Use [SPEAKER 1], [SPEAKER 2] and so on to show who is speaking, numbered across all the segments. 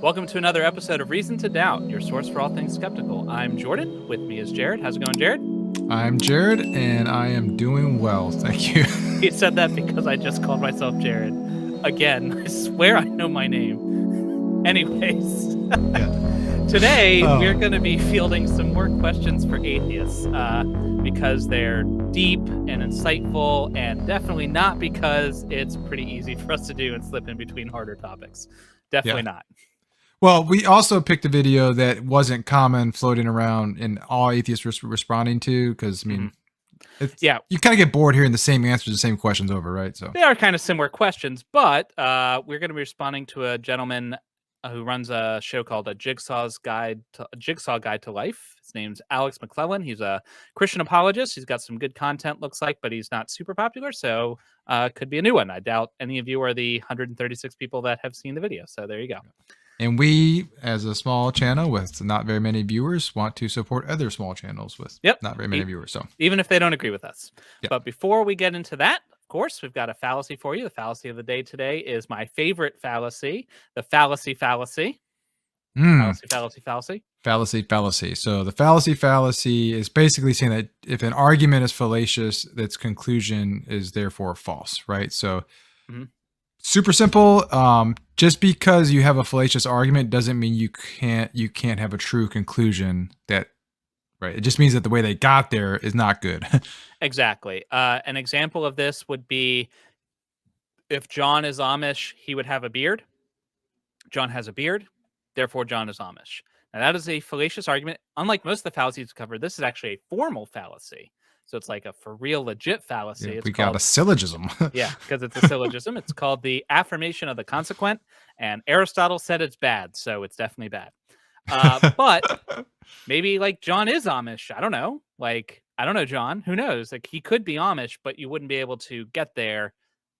[SPEAKER 1] Welcome to another episode of Reason to Doubt, your source for all things skeptical. I'm Jordan. With me is Jared. How's it going, Jared?
[SPEAKER 2] I'm Jared, and I am doing well, thank you.
[SPEAKER 1] You said that because I just called myself Jared. Again, I swear I know my name. Anyways, today we're going to be fielding some more questions for atheists because they're deep and insightful, and definitely not because it's pretty easy for us to do and slip in between harder topics. Definitely not.
[SPEAKER 2] Well, we also picked a video that wasn't common floating around and all atheists were responding to, because, I mean, you kind of get bored hearing the same answers, the same questions over, right? So
[SPEAKER 1] they are kind of similar questions, but we're going to be responding to a gentleman who runs a show called Jigsaw Guide to Life. His name's Alex McLellan. He's a Christian apologist. He's got some good content, looks like, but he's not super popular, so could be a new one. I doubt any of you are the 136 people that have seen the video, so there you go.
[SPEAKER 2] And we, as a small channel with not very many viewers, want to support other small channels with not very many viewers. So
[SPEAKER 1] even if they don't agree with us. But before we get into that, of course, we've got a fallacy for you. The fallacy of the day today is my favorite fallacy, the fallacy fallacy. Fallacy.
[SPEAKER 2] So the fallacy is basically saying that if an argument is fallacious, its conclusion is therefore false, right? So super simple. Just because you have a fallacious argument doesn't mean you can't have a true conclusion. Right? It just means that the way they got there is not good.
[SPEAKER 1] Exactly. An example of this would be if John is Amish, he would have a beard. John has a beard, therefore John is Amish. Now that is a fallacious argument. Unlike most of the fallacies we covered, this is actually a formal fallacy. So it's like a for real legit fallacy.
[SPEAKER 2] Yeah, we got a syllogism.
[SPEAKER 1] Yeah, because it's a syllogism. It's called the affirmation of the consequent. And Aristotle said it's bad, so it's definitely bad. But maybe like John is Amish. I don't know. Like, I don't know, John. Who knows? Like, he could be Amish, but you wouldn't be able to get there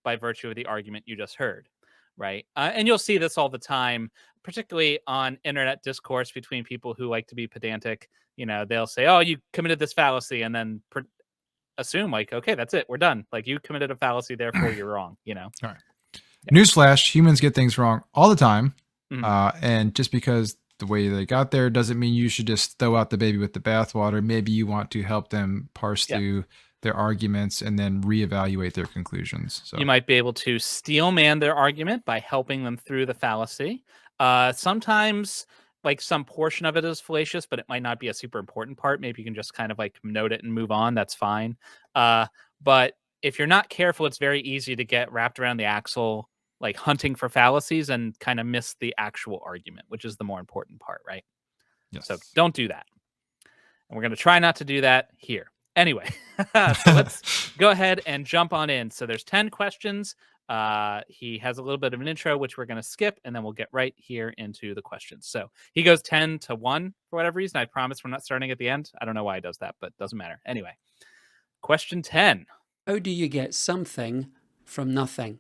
[SPEAKER 1] by virtue of the argument you just heard. Right. And you'll see this all the time, particularly on internet discourse between people who like to be pedantic. You know, they'll say, oh, you committed this fallacy, and then assume like, okay, that's it, we're done. Like, you committed a fallacy, therefore you're wrong, you know?
[SPEAKER 2] All right. Yeah. Newsflash, humans get things wrong all the time. And just because the way they got there doesn't mean you should just throw out the baby with the bathwater. Maybe you want to help them parse through their arguments and then reevaluate their conclusions. So
[SPEAKER 1] you might be able to steel man their argument by helping them through the fallacy. Sometimes like some portion of it is fallacious, but it might not be a super important part. Maybe you can just kind of like note it and move on. That's fine. But if you're not careful, it's very easy to get wrapped around the axle, like hunting for fallacies, and kind of miss the actual argument, which is the more important part, right?
[SPEAKER 2] Yes.
[SPEAKER 1] So don't do that. And we're going to try not to do that here. Anyway, so let's go ahead and jump on in. So there's 10 questions. He has a little bit of an intro, which we're going to skip, and then we'll get right here into the questions. So he goes 10 to 1 for whatever reason. I promise we're not starting at the end. I don't know why he does that, but it doesn't matter. Anyway, question 10.
[SPEAKER 3] How do you get something from nothing?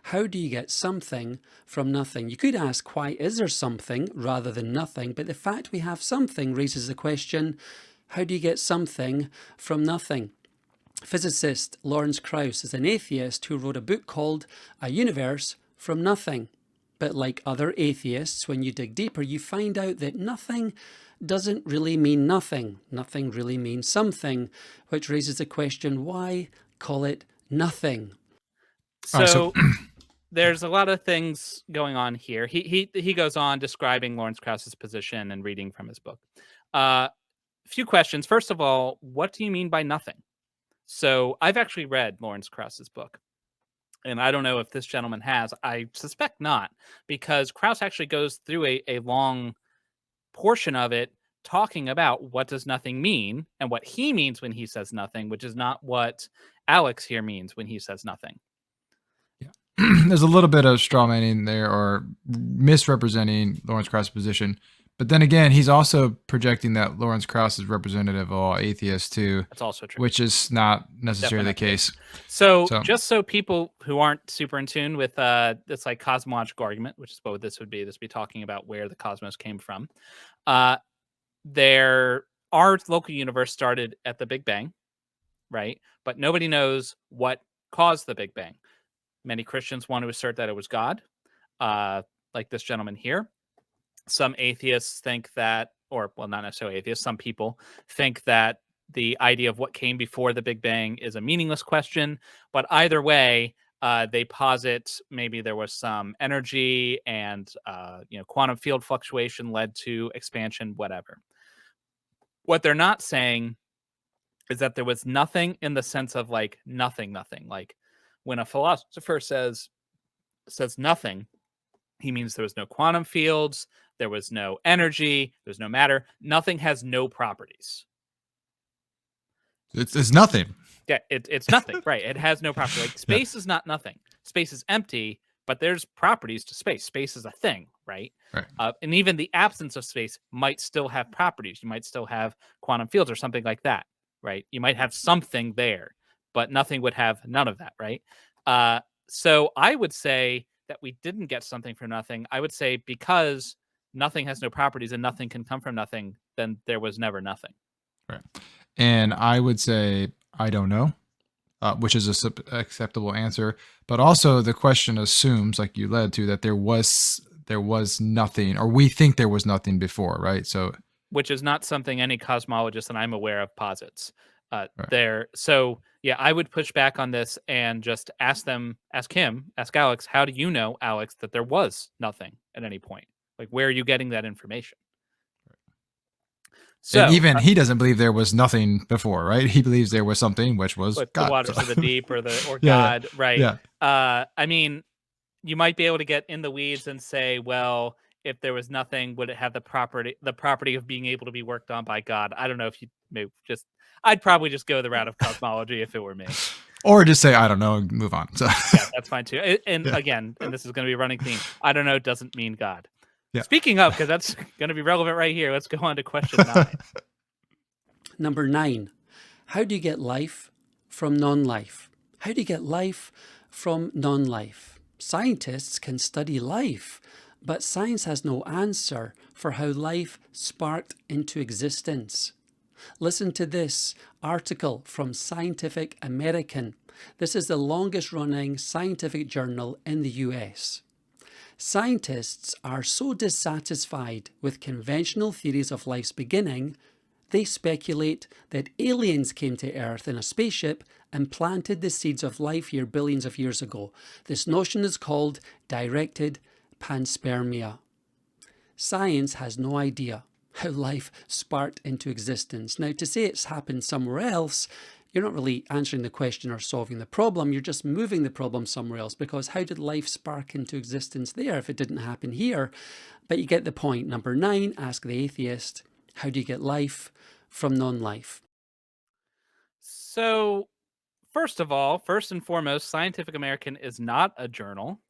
[SPEAKER 3] How do you get something from nothing? You could ask, why is there something rather than nothing? But the fact we have something raises the question, how do you get something from nothing? Physicist Lawrence Krauss is an atheist who wrote a book called A Universe from Nothing. But like other atheists, when you dig deeper, you find out that nothing doesn't really mean nothing. Nothing really means something, which raises the question, why call it nothing?
[SPEAKER 1] So there's a lot of things going on here. He goes on describing Lawrence Krauss's position and reading from his book. Few questions. First of all, what do you mean by nothing? So I've actually read Lawrence Krauss's book, and I don't know if this gentleman has. I suspect not, because Krauss actually goes through a long portion of it talking about what does nothing mean and what he means when he says nothing, which is not what Alex here means when he says nothing.
[SPEAKER 2] Yeah. There's a little bit of straw manning there, or misrepresenting Lawrence Krauss's position. But then again, he's also projecting that Lawrence Krauss is representative of all atheists too.
[SPEAKER 1] That's also true.
[SPEAKER 2] Which is not necessarily the case.
[SPEAKER 1] So just so people who aren't super in tune with this like cosmological argument, which is what this would be talking about where the cosmos came from. Our local universe started at the Big Bang, right? But nobody knows what caused the Big Bang. Many Christians want to assert that it was God, like this gentleman here. some atheists think that, or well, not necessarily atheists, some people think that the idea of what came before the Big Bang is a meaningless question. But either way, they posit maybe there was some energy and quantum field fluctuation led to expansion, whatever. What they're not saying is that there was nothing in the sense of like nothing. Like when a philosopher says nothing, he means there was no quantum fields, there was no energy, there's no matter. Nothing has no properties.
[SPEAKER 2] It's nothing.
[SPEAKER 1] Yeah, it's nothing, right? It has no property. Like space is not nothing. Space is empty, but there's properties to space. Space is a thing, right?
[SPEAKER 2] Right.
[SPEAKER 1] And even the absence of space might still have properties. You might still have quantum fields or something like that, right? You might have something there, but nothing would have none of that, right? So I would say that we didn't get something from nothing. I would say because nothing has no properties and nothing can come from nothing, then there was never nothing.
[SPEAKER 2] Right. And I would say, I don't know, which is a acceptable answer. But also the question assumes, like you led to, that there was nothing, or we think there was nothing before, right? So,
[SPEAKER 1] which is not something any cosmologist that I'm aware of posits.
[SPEAKER 2] right.
[SPEAKER 1] So yeah, I would push back on this and just ask Alex, how do you know, Alex, that there was nothing at any point? Like, where are you getting that information? So,
[SPEAKER 2] and even he doesn't believe there was nothing before, right? He believes there was something, which was
[SPEAKER 1] with
[SPEAKER 2] God.
[SPEAKER 1] the waters of the deep or
[SPEAKER 2] Yeah,
[SPEAKER 1] God, right?
[SPEAKER 2] Yeah.
[SPEAKER 1] I mean, you might be able to get in the weeds and say, well, if there was nothing, would it have the property of being able to be worked on by God? I don't know if you maybe I'd probably just go the route of cosmology if it were me.
[SPEAKER 2] Or just say, I don't know, and move on. So
[SPEAKER 1] yeah, that's fine too. And again, and this is going to be a running theme, I don't know doesn't mean God.
[SPEAKER 2] Yeah.
[SPEAKER 1] Speaking of, because that's going to be relevant right here, let's go on to question 9.
[SPEAKER 3] Number 9. How do you get life from non-life? How do you get life from non-life? Scientists can study life, but science has no answer for how life sparked into existence. Listen to this article from Scientific American. This is the longest running scientific journal in the US. Scientists are so dissatisfied with conventional theories of life's beginning, they speculate that aliens came to Earth in a spaceship and planted the seeds of life here billions of years ago. This notion is called directed panspermia. Science has no idea how life sparked into existence. Now, to say it's happened somewhere else, you're not really answering the question or solving the problem. You're just moving the problem somewhere else, because how did life spark into existence there if it didn't happen here? But you get the point. Number 9, ask the atheist, how do you get life from non-life?
[SPEAKER 1] So, first and foremost, Scientific American is not a journal.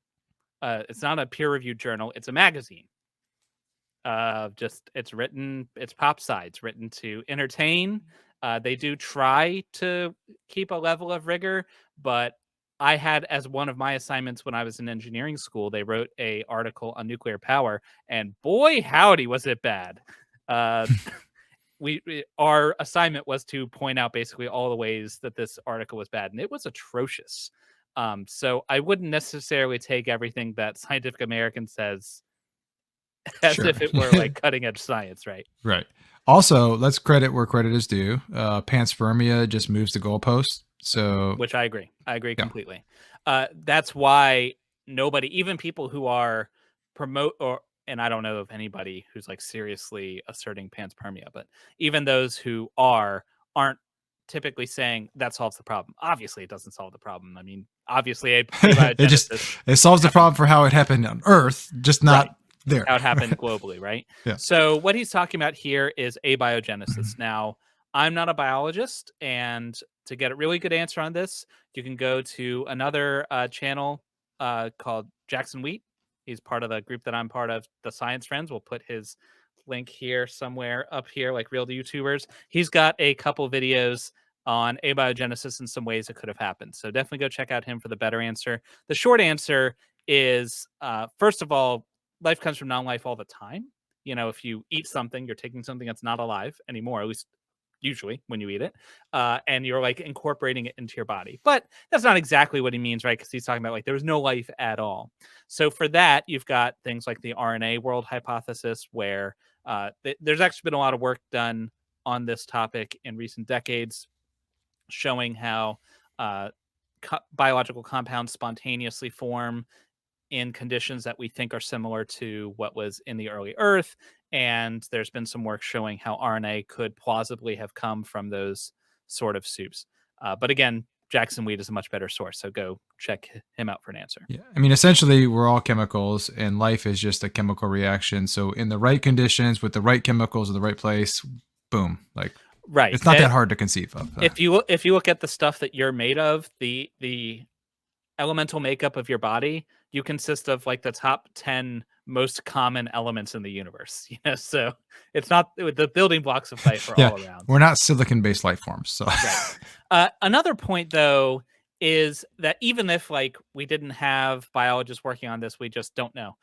[SPEAKER 1] It's not a peer-reviewed journal. It's a magazine. It's pop sci. It's written to entertain. They do try to keep a level of rigor, but I had as one of my assignments when I was in engineering school, they wrote a article on nuclear power, and boy, howdy, was it bad. Our assignment was to point out basically all the ways that this article was bad, and it was atrocious. So I wouldn't necessarily take everything that Scientific American says as if it were like cutting edge science, right?
[SPEAKER 2] Right. Also, let's credit where credit is due. Panspermia just moves the goalpost. So,
[SPEAKER 1] which I agree. I agree completely. That's why nobody, even people who are and I don't know of anybody who's like seriously asserting panspermia, but even those who aren't typically saying that solves the problem. Obviously, it doesn't solve the problem. I mean, obviously,
[SPEAKER 2] it solves the problem for how it happened on Earth, just not there.
[SPEAKER 1] How it happened globally, right?
[SPEAKER 2] Yeah.
[SPEAKER 1] So what he's talking about here is abiogenesis. Now, I'm not a biologist, and to get a really good answer on this, you can go to another channel called Jackson Wheat. He's part of the group that I'm part of, the Science Friends. We'll put his link here somewhere up here, like real YouTubers. He's got a couple videos on abiogenesis and some ways it could have happened. So definitely go check out him for the better answer. The short answer is, first of all, life comes from non-life all the time. You know, if you eat something, you're taking something that's not alive anymore, at least usually when you eat it, and you're like incorporating it into your body. But that's not exactly what he means, right? Because he's talking about like there was no life at all. So for that, you've got things like the RNA world hypothesis, where there's actually been a lot of work done on this topic in recent decades, showing how biological compounds spontaneously form in conditions that we think are similar to what was in the early Earth. And there's been some work showing how RNA could plausibly have come from those sort of soups. But again, Jackson Weed is a much better source. So go check him out for an answer.
[SPEAKER 2] Yeah. I mean, essentially, we're all chemicals, and life is just a chemical reaction. So in the right conditions, with the right chemicals in the right place, boom. Like,
[SPEAKER 1] right.
[SPEAKER 2] It's not that hard to conceive of.
[SPEAKER 1] If you look at the stuff that you're made of, the elemental makeup of your body, you consist of like the top 10 most common elements in the universe. So it's not the building blocks of life are all around.
[SPEAKER 2] We're not silicon-based life forms. So
[SPEAKER 1] right. Another point though is that even if like we didn't have biologists working on this, we just don't know.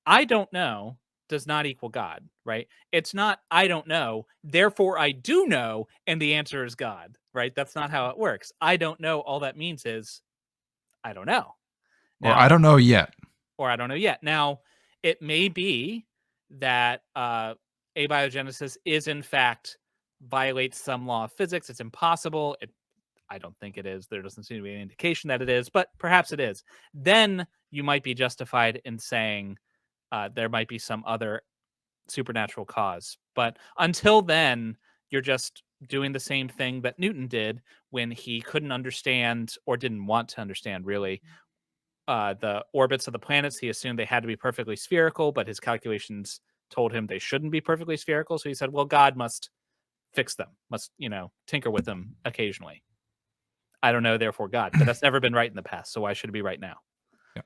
[SPEAKER 1] I don't know does not equal God, right? It's not I don't know, therefore I do know, and the answer is God, right? That's not how it works. I don't know, all that means is I don't know.
[SPEAKER 2] Now, or I don't know yet.
[SPEAKER 1] Or I don't know yet. Now, it may be that abiogenesis is in fact violates some law of physics. It's impossible. I don't think it is. There doesn't seem to be any indication that it is, but perhaps it is. Then you might be justified in saying there might be some other supernatural cause. But until then, you're just doing the same thing that Newton did when he couldn't understand or didn't want to understand really the orbits of the planets. He assumed they had to be perfectly spherical, but his calculations told him they shouldn't be perfectly spherical. So he said, well, God must fix them, must, tinker with them occasionally. I don't know, therefore God. But that's never been right in the past. So why should it be right now?
[SPEAKER 2] Yeah.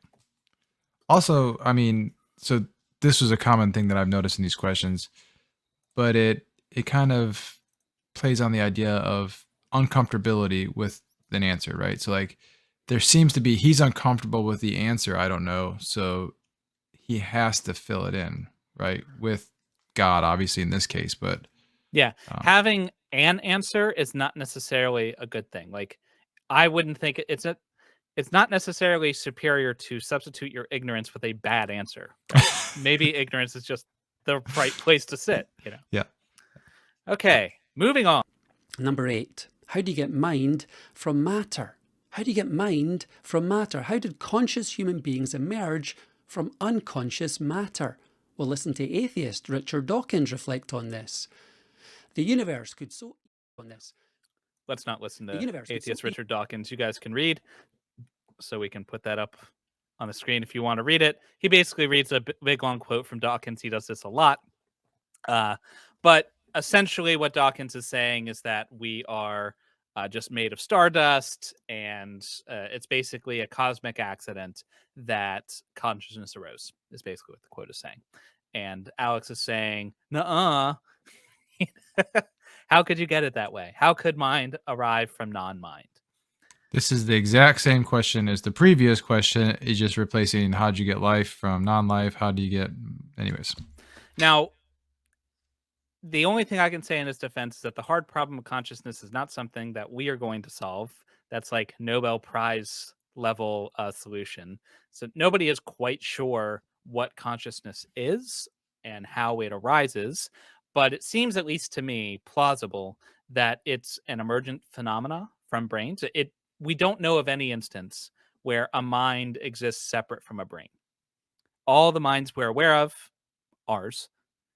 [SPEAKER 2] Also, I mean, so this was a common thing that I've noticed in these questions, but it kind of plays on the idea of uncomfortability with an answer, right? So like there seems to be, he's uncomfortable with the answer, I don't know. So he has to fill it in, right? With God, obviously in this case, but
[SPEAKER 1] yeah, having an answer is not necessarily a good thing. Like I wouldn't think it's not necessarily superior to substitute your ignorance with a bad answer. Right? Maybe ignorance is just the right place to sit,
[SPEAKER 2] Yeah.
[SPEAKER 1] Okay, moving on.
[SPEAKER 3] Number 8. How do you get mind from matter? How do you get mind from matter? How did conscious human beings emerge from unconscious matter? We'll listen to atheist Richard Dawkins reflect on this. The universe could so on this.
[SPEAKER 1] Let's not listen to atheist Richard Dawkins. You guys can read, so we can put that up on the screen if you want to read it. He basically reads a big long quote from Dawkins. He does this a lot. But essentially what Dawkins is saying is that we are just made of stardust, and it's basically a cosmic accident that consciousness arose, is basically what the quote is saying. And Alex is saying, nuh-uh. How could you get it that way? How could mind arrive from non-mind?
[SPEAKER 2] This is the exact same question as the previous question. It's just replacing how'd you get life from non-life? How do you get... Anyways.
[SPEAKER 1] Now, the only thing I can say in his defense is that the hard problem of consciousness is not something that we are going to solve. That's like Nobel Prize level solution. So nobody is quite sure what consciousness is and how it arises. But it seems, at least to me, plausible that it's an emergent phenomena from brains. We don't know of any instance where a mind exists separate from a brain. All the minds we're aware of, ours,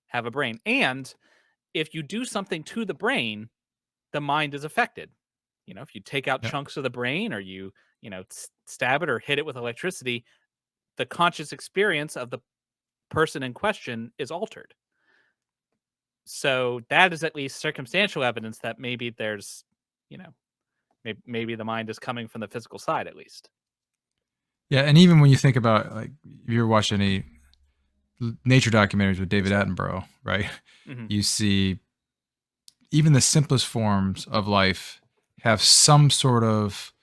[SPEAKER 1] have a brain. And if you do something to the brain, the mind is affected. If you take out chunks of the brain, or you stab it or hit it with electricity, the conscious experience of the person in question is altered. So that is at least circumstantial evidence that maybe there's, maybe the mind is coming from the physical side at least.
[SPEAKER 2] Yeah, and even when you think about, like, if you're watching any nature documentaries with David Attenborough, right? Mm-hmm. You see even the simplest forms of life have some sort of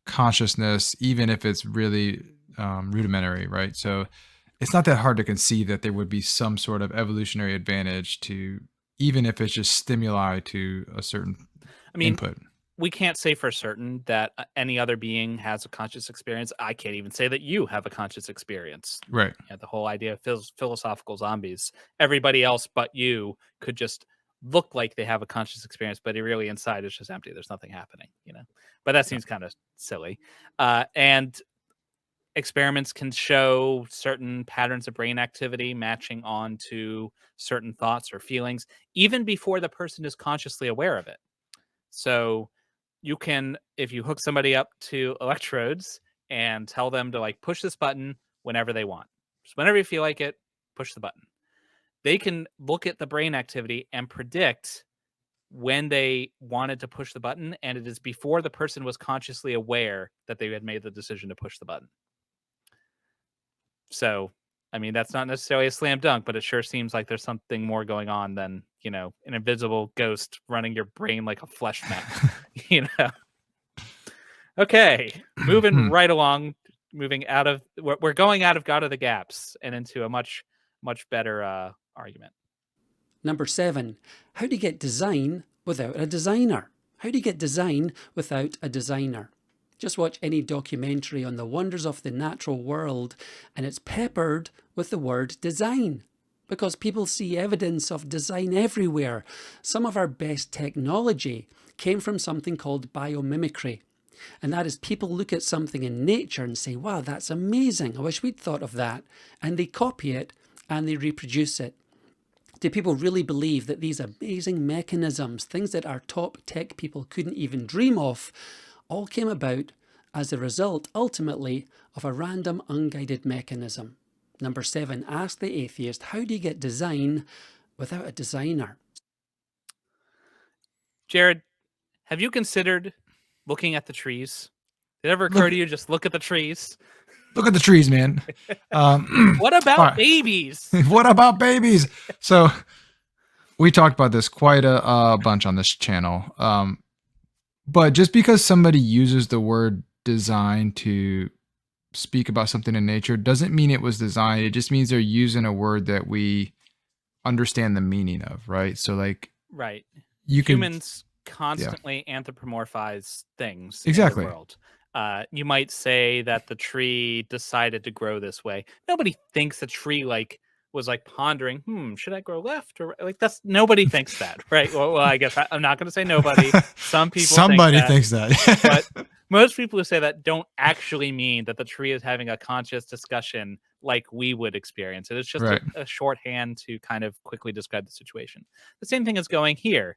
[SPEAKER 2] consciousness, even if it's really rudimentary, right? So it's not that hard to conceive that there would be some sort of evolutionary advantage to even if it's just stimuli to a certain input.
[SPEAKER 1] We can't say for certain that any other being has a conscious experience. I can't even say that you have a conscious experience.
[SPEAKER 2] Right.
[SPEAKER 1] Yeah, the whole idea of philosophical zombies. Everybody else but you could just look like they have a conscious experience, but really inside it's just empty. There's nothing happening, But that seems kind of silly. And experiments can show certain patterns of brain activity matching on to certain thoughts or feelings, even before the person is consciously aware of it. So you can, if you hook somebody up to electrodes and tell them to push this button whenever they want, just whenever you feel like it, push the button. They can look at the brain activity and predict when they wanted to push the button, and it is before the person was consciously aware that they had made the decision to push the button. So, that's not necessarily a slam dunk, but it sure seems like there's something more going on than, an invisible ghost running your brain like a flesh map, Okay, moving right along, we're going out of God of the Gaps and into a much, much better argument.
[SPEAKER 3] Number 7, how do you get design without a designer? How do you get design without a designer? Just watch any documentary on the wonders of the natural world and it's peppered with the word design, because people see evidence of design everywhere. Some of our best technology came from something called biomimicry. And that is, people look at something in nature and say, wow, that's amazing. I wish we'd thought of that. And they copy it and they reproduce it. Do people really believe that these amazing mechanisms, things that our top tech people couldn't even dream of, all came about as a result, ultimately, of a random unguided mechanism? Number 7, ask the atheist, how do you get design without a designer?
[SPEAKER 1] Jared, have you considered looking at the trees? Did it ever occur to you just look at the trees?
[SPEAKER 2] Look at the trees, man.
[SPEAKER 1] What about babies?
[SPEAKER 2] What about babies? So we talked about this quite a bunch on this channel. But just because somebody uses the word design to speak about something in nature doesn't mean it was designed. It just means they're using a word that we understand the meaning of, right? So
[SPEAKER 1] right.
[SPEAKER 2] Humans
[SPEAKER 1] constantly anthropomorphize things
[SPEAKER 2] exactly
[SPEAKER 1] in the world. You might say that the tree decided to grow this way. Nobody thinks a tree was pondering, should I grow left or right? That's nobody thinks that, right? Well, I guess I'm not going to say nobody. Some people
[SPEAKER 2] somebody
[SPEAKER 1] thinks
[SPEAKER 2] that.
[SPEAKER 1] But most people who say that don't actually mean that the tree is having a conscious discussion like we would experience it. It's just
[SPEAKER 2] Right.
[SPEAKER 1] a shorthand to kind of quickly describe the situation. The same thing is going here.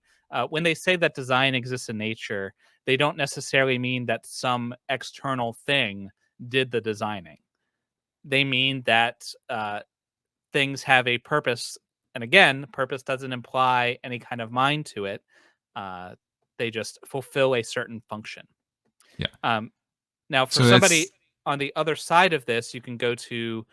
[SPEAKER 1] When they say that design exists in nature, they don't necessarily mean that some external thing did the designing. They mean that things have a purpose. And again, purpose doesn't imply any kind of mind to it. They just fulfill a certain function.
[SPEAKER 2] Yeah.
[SPEAKER 1] Now, for somebody on the other side of this, you can go to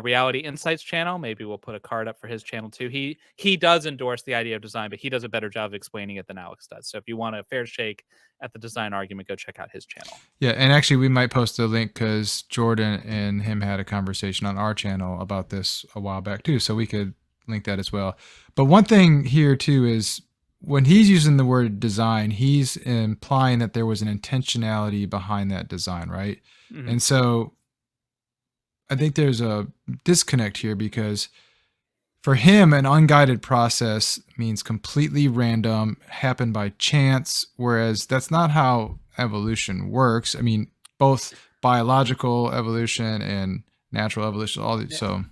[SPEAKER 1] Reality Insights channel. Maybe we'll put a card up for his channel too. He does endorse the idea of design, but he does a better job of explaining it than Alex does. So if you want a fair shake at the design argument, go check out his channel.
[SPEAKER 2] Yeah, and actually we might post a link because Jordan and him had a conversation on our channel about this a while back too, so we could link that as well. But one thing here too is when he's using the word design, he's implying that there was an intentionality behind that design, right? Mm-hmm. And so I think there's a disconnect here because for him, an unguided process means completely random, happened by chance, whereas that's not how evolution works. Both biological evolution and natural evolution, all these. So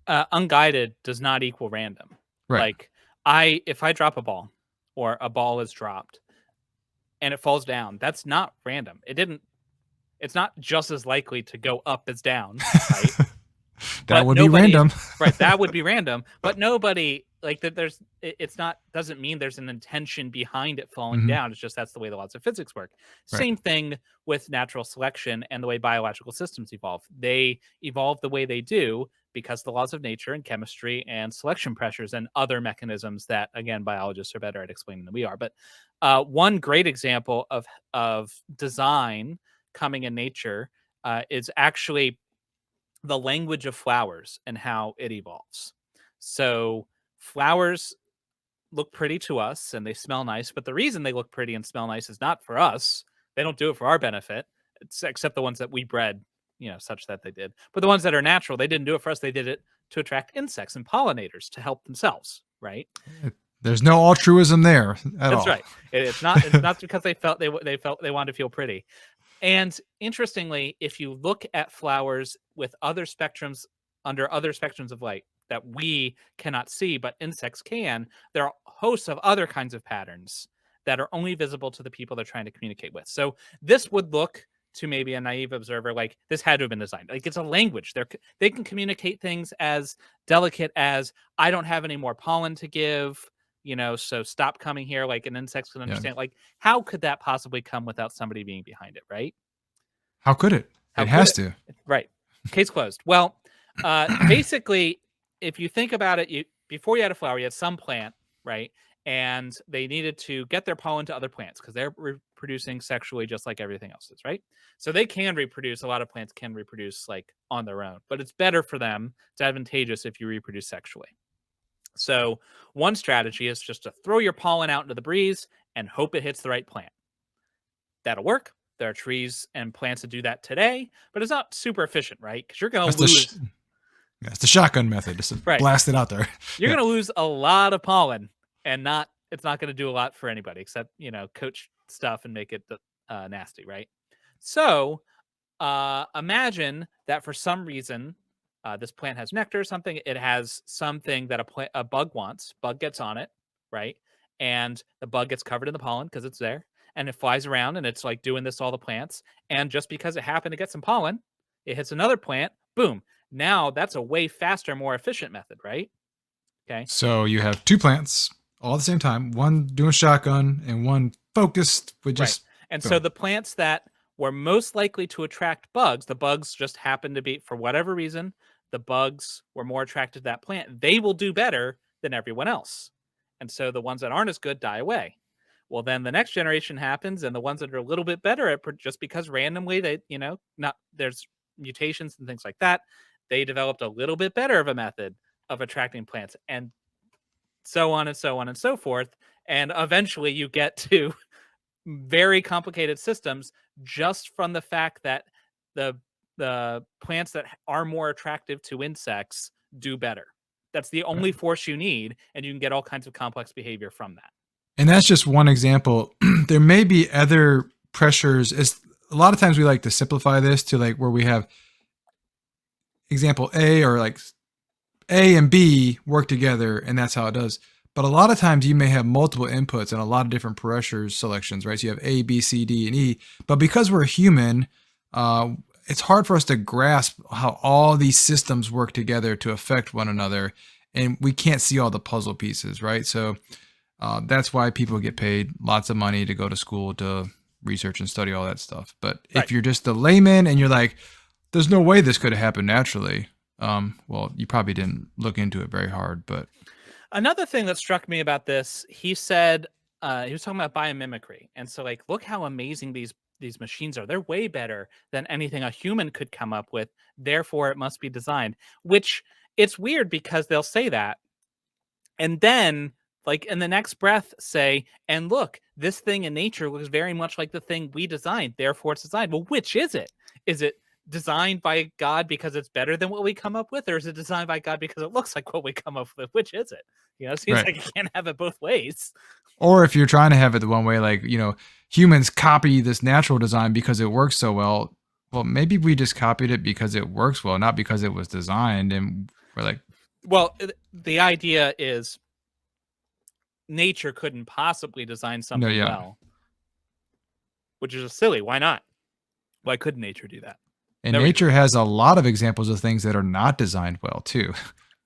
[SPEAKER 1] unguided does not equal random.
[SPEAKER 2] Right.
[SPEAKER 1] If I drop a ball or a ball is dropped and it falls down, that's not random. It's not just as likely to go up as down, right?
[SPEAKER 2] That would be random.
[SPEAKER 1] Right, that would be random. But nobody doesn't mean there's an intention behind it falling down. It's just that's the way the laws of physics work. Right. Same thing with natural selection and the way biological systems evolve. They evolve the way they do because the laws of nature and chemistry and selection pressures and other mechanisms that, again, biologists are better at explaining than we are. But one great example of design coming in nature is actually the language of flowers and how it evolves. So flowers look pretty to us and they smell nice, but the reason they look pretty and smell nice is not for us. They don't do it for our benefit, except the ones that we bred, such that they did. But the ones that are natural, they didn't do it for us. They did it to attract insects and pollinators to help themselves, right?
[SPEAKER 2] There's no altruism there at all.
[SPEAKER 1] That's right. It's not because they felt they wanted to feel pretty. And interestingly, if you look at flowers with other spectrums under other spectrums of light that we cannot see, but insects can, there are hosts of other kinds of patterns that are only visible to the people they're trying to communicate with. So this would look to maybe a naive observer like this had to have been designed. Like it's a language. They can communicate things as delicate as I don't have any more pollen to give, so stop coming here. Like an insect can understand. Like how could that possibly come without somebody being behind it, right?
[SPEAKER 2] How could it? It has to.
[SPEAKER 1] Right. Case closed. Well, basically, if you think about it, before you had a flower, you had some plant, right? And they needed to get their pollen to other plants because they're reproducing sexually just like everything else is, right? So they can reproduce. A lot of plants can reproduce like on their own, but it's better for them. It's advantageous if you reproduce sexually. So one strategy is just to throw your pollen out into the breeze and hope it hits the right plant. That'll work. There are trees and plants that do that today, but it's not super efficient, right? Because you're going to lose.
[SPEAKER 2] It's the shotgun method. Just blast it out there.
[SPEAKER 1] You're going to lose a lot of pollen, and it's not going to do a lot for anybody except coach stuff and make it nasty, right? So imagine that for some reason this plant has nectar or something. It has something that a bug wants. Bug gets on it, right? And the bug gets covered in the pollen because it's there. And it flies around and it's like doing this to all the plants. And just because it happened to get some pollen, it hits another plant. Boom. Now that's a way faster, more efficient method, right? Okay.
[SPEAKER 2] So you have two plants all at the same time, one doing shotgun and one focused with just.
[SPEAKER 1] Right. And so the plants that were most likely to attract bugs, the bugs just happened to be, for whatever reason, the bugs were more attracted to that plant. They will do better than everyone else. And so the ones that aren't as good die away. Well, then the next generation happens, and the ones that are a little bit better at just because randomly they, there's mutations and things like that, they developed a little bit better of a method of attracting plants, and so on and so on and so forth. And eventually you get to very complicated systems just from the fact that the plants that are more attractive to insects do better. That's the only force you need, and you can get all kinds of complex behavior from that.
[SPEAKER 2] And that's just one example. There may be other pressures. A lot of times we like to simplify this to like where we have example A or like A and B work together, and that's how it does. But a lot of times you may have multiple inputs and a lot of different pressures selections, right? So you have A, B, C, D, and E. But because we're human, it's hard for us to grasp how all these systems work together to affect one another. And we can't see all the puzzle pieces, right? So that's why people get paid lots of money to go to school to research and study all that stuff. But if you're just a layman and you're like, there's no way this could have happened naturally, well, you probably didn't look into it very hard. But
[SPEAKER 1] another thing that struck me about this, he said, he was talking about biomimicry. And so like, look how amazing these machines are. They're way better than anything a human could come up with. Therefore, it must be designed, which it's weird because they'll say that. And then like in the next breath say, and look, this thing in nature looks very much like the thing we designed. Therefore, it's designed. Well, which is it? Is it designed by God because it's better than what we come up with? Or is it designed by God because it looks like what we come up with? Which is it? It seems like you can't have it both ways.
[SPEAKER 2] Or if you're trying to have it the one way, like, humans copy this natural design because it works so well. Well, maybe we just copied it because it works well, not because it was designed. And we're like,
[SPEAKER 1] well, the idea is nature couldn't possibly design something well, which is silly. Why not? Why couldn't nature do that?
[SPEAKER 2] And nature has a lot of examples of things that are not designed well too.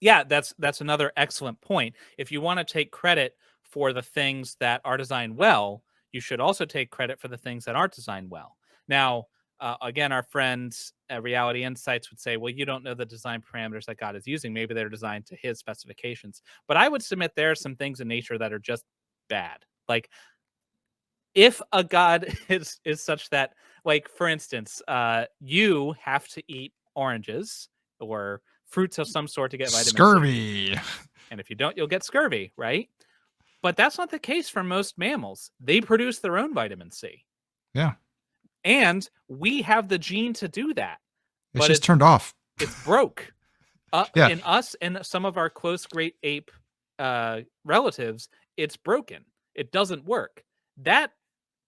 [SPEAKER 1] Yeah, that's another excellent point. If you want to take credit for the things that are designed well, you should also take credit for the things that aren't designed well. Now, again, our friends at Reality Insights would say, well, you don't know the design parameters that God is using. Maybe they're designed to his specifications. But I would submit there are some things in nature that are just bad. Like if a God is such that, like, for instance, you have to eat oranges or fruits of some sort to get vitamin
[SPEAKER 2] scurvy.
[SPEAKER 1] C. And if you don't, you'll get scurvy, right? But that's not the case for most mammals. They produce their own vitamin C.
[SPEAKER 2] Yeah.
[SPEAKER 1] And we have the gene to do that.
[SPEAKER 2] It's
[SPEAKER 1] But
[SPEAKER 2] just turned off.
[SPEAKER 1] it's broke.
[SPEAKER 2] Yeah.
[SPEAKER 1] In us and some of our close great ape relatives, it's broken. It doesn't work.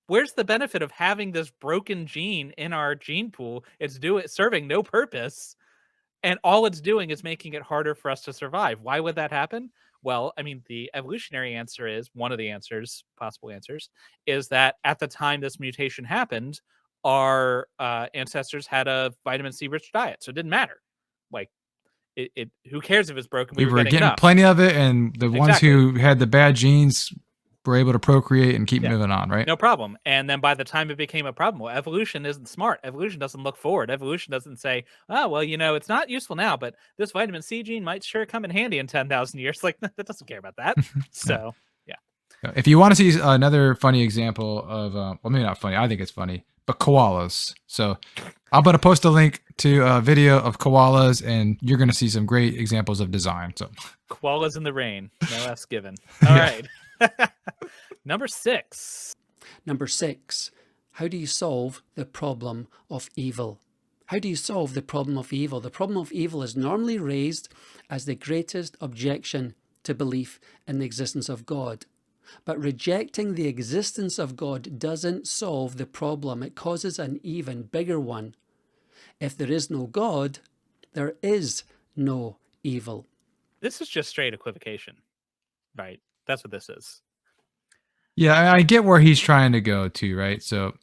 [SPEAKER 1] Where's the benefit of having this broken gene in our gene pool? It's serving no purpose. And all it's doing is making it harder for us to survive. Why would that happen? Well, I mean, the evolutionary answer is one of the answers, possible answers, is that at the time this mutation happened, our ancestors had a vitamin C rich diet. So it didn't matter. Like, who cares if it's broken?
[SPEAKER 2] We
[SPEAKER 1] We
[SPEAKER 2] were
[SPEAKER 1] getting
[SPEAKER 2] getting
[SPEAKER 1] enough.
[SPEAKER 2] plenty of it, and the ones
[SPEAKER 1] Exactly.
[SPEAKER 2] who had the bad genes were able to procreate and keep
[SPEAKER 1] Yeah.
[SPEAKER 2] moving on, right?
[SPEAKER 1] No problem. And then by the time it became a problem, well, evolution isn't smart. Evolution doesn't look forward. Evolution doesn't say, oh, well, it's not useful now, but this vitamin C gene might sure come in handy in 10,000 years. Like, that doesn't care about that. So, yeah.
[SPEAKER 2] If you want to see another funny example of, well, maybe not funny, I think it's funny, but koalas. So I'm going to post a link to a video of koalas, and you're going to see some great examples of design. So
[SPEAKER 1] Koalas in the rain. No F's given. All right. Number 6.
[SPEAKER 3] Number 6, how do you solve the problem of evil? How do you solve the problem of evil? The problem of evil is normally raised as the greatest objection to belief in the existence of God. But rejecting the existence of God doesn't solve the problem. It causes an even bigger one. If there is no God, there is no evil.
[SPEAKER 1] This is just straight equivocation, right? That's what this is.
[SPEAKER 2] yeah, I get where he's trying to go to, right? So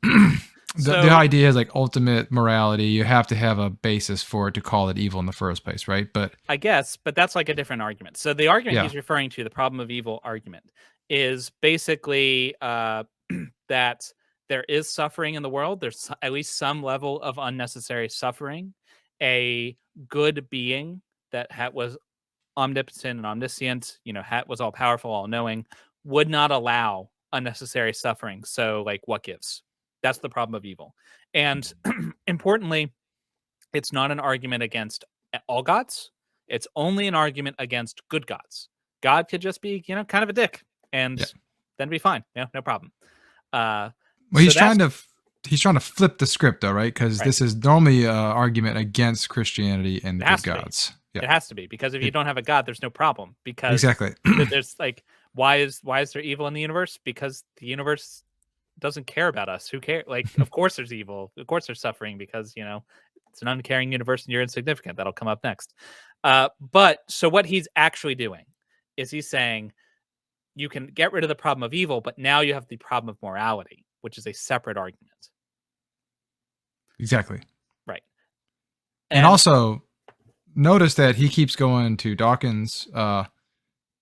[SPEAKER 2] the idea is like ultimate morality. You have to have a basis for it to call it evil in the first place, right? But
[SPEAKER 1] I guess, but that's like a different argument. So the argument
[SPEAKER 2] Yeah.
[SPEAKER 1] he's referring to, the problem of evil argument, is basically that there is suffering in the world. There's at least some level of unnecessary suffering. A good being that was omnipotent and omniscient, was all powerful, all knowing, would not allow unnecessary suffering. So, like, what gives? That's the problem of evil. And importantly, it's not an argument against all gods. It's only an argument against good gods. God could just be, kind of a dick, and then be fine. No problem.
[SPEAKER 2] Well, he's trying to flip the script, though, right? Because this is normally an argument against Christianity and good gods.
[SPEAKER 1] It has to be, because if you don't have a god, there's no problem. Because
[SPEAKER 2] Exactly.
[SPEAKER 1] there's like, why is there evil in the universe? Because the universe doesn't care about us. Who cares? Like, of course there's evil. Of course there's suffering, because it's an uncaring universe and you're insignificant. That'll come up next. But so what he's actually doing is he's saying you can get rid of the problem of evil, but now you have the problem of morality, which is a separate argument.
[SPEAKER 2] Exactly.
[SPEAKER 1] Right.
[SPEAKER 2] And also notice that he keeps going to Dawkins.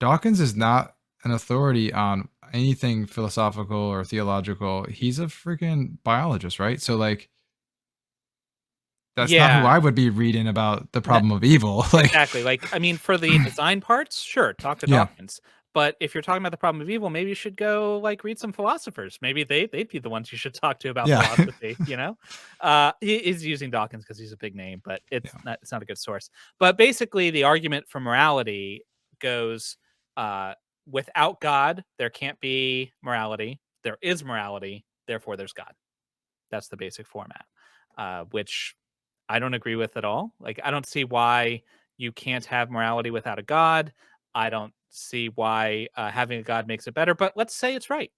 [SPEAKER 2] Dawkins is not an authority on anything philosophical or theological. He's a freaking biologist, right? So like, that's not who I would be reading about the problem of evil. Like,
[SPEAKER 1] exactly. Like, I mean, for the design parts, sure, talk to Dawkins. But if you're talking about the problem of evil, maybe you should go like read some philosophers. Maybe they'd be the ones you should talk to about philosophy. He is using Dawkins because he's a big name, but it's not a good source. But basically, the argument for morality goes: without God, there can't be morality. There is morality, therefore there's God. That's the basic format, which I don't agree with at all. Like, I don't see why you can't have morality without a God. I don't see why having a God makes it better, but let's say it's right.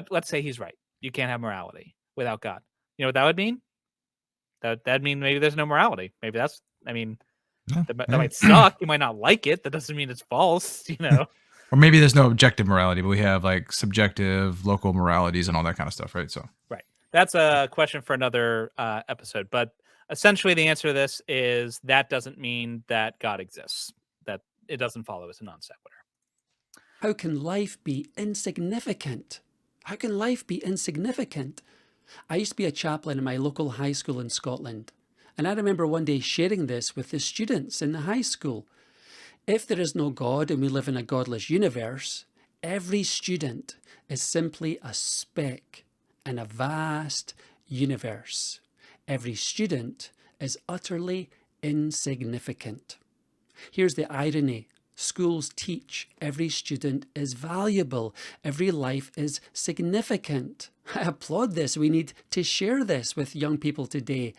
[SPEAKER 1] Let's say he's right. You can't have morality without God. You know what that would mean? That'd mean maybe there's no morality. Maybe that might suck. You might not like it. That doesn't mean it's false,
[SPEAKER 2] Or maybe there's no objective morality, but we have like subjective, local moralities and all that kind of stuff, right? So
[SPEAKER 1] right. That's a question for another episode. But essentially, the answer to this is that doesn't mean that God exists. That it doesn't follow as a non sequitur.
[SPEAKER 3] How can life be insignificant? How can life be insignificant? I used to be a chaplain in my local high school in Scotland, and I remember one day sharing this with the students in the high school. If there is no God and we live in a godless universe, every student is simply a speck in a vast universe. Every student is utterly insignificant. Here's the irony. Schools teach every student is valuable. Every life is significant. I applaud this. We need to share this with young people today.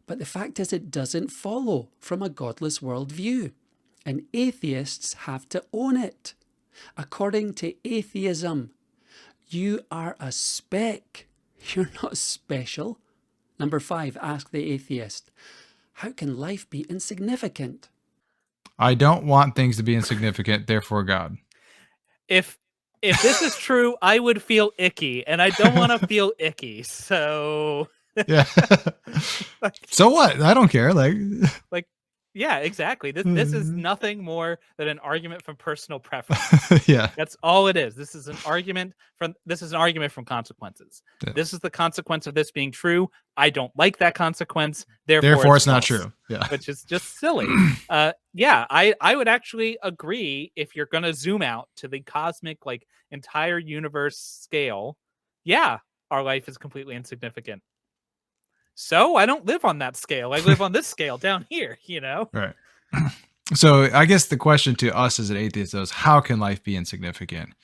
[SPEAKER 3] But the fact is, it doesn't follow from a godless worldview. And atheists have to own it. According to atheism, you are a speck. You're not special. Number 5, ask the atheist, how can life be insignificant?
[SPEAKER 2] I don't want things to be insignificant, therefore God.
[SPEAKER 1] If this is true, I would feel icky, and I don't want to feel icky. So
[SPEAKER 2] Yeah. So what? I don't care. Like
[SPEAKER 1] yeah, exactly. This is nothing more than an argument from personal preference.
[SPEAKER 2] yeah.
[SPEAKER 1] That's all it is. This is an argument from consequences.
[SPEAKER 2] Yeah.
[SPEAKER 1] This is the consequence of this being true. I don't like that consequence. Therefore
[SPEAKER 2] Therefore, it's not
[SPEAKER 1] false,
[SPEAKER 2] true. Yeah.
[SPEAKER 1] which is just silly. Yeah, I would actually agree if you're going to zoom out to the cosmic, like entire universe scale. Yeah, our life is completely insignificant. So I don't live on that scale. I live on this scale down here, you know?
[SPEAKER 2] Right. So I guess the question to us as an atheist is, how can life be insignificant?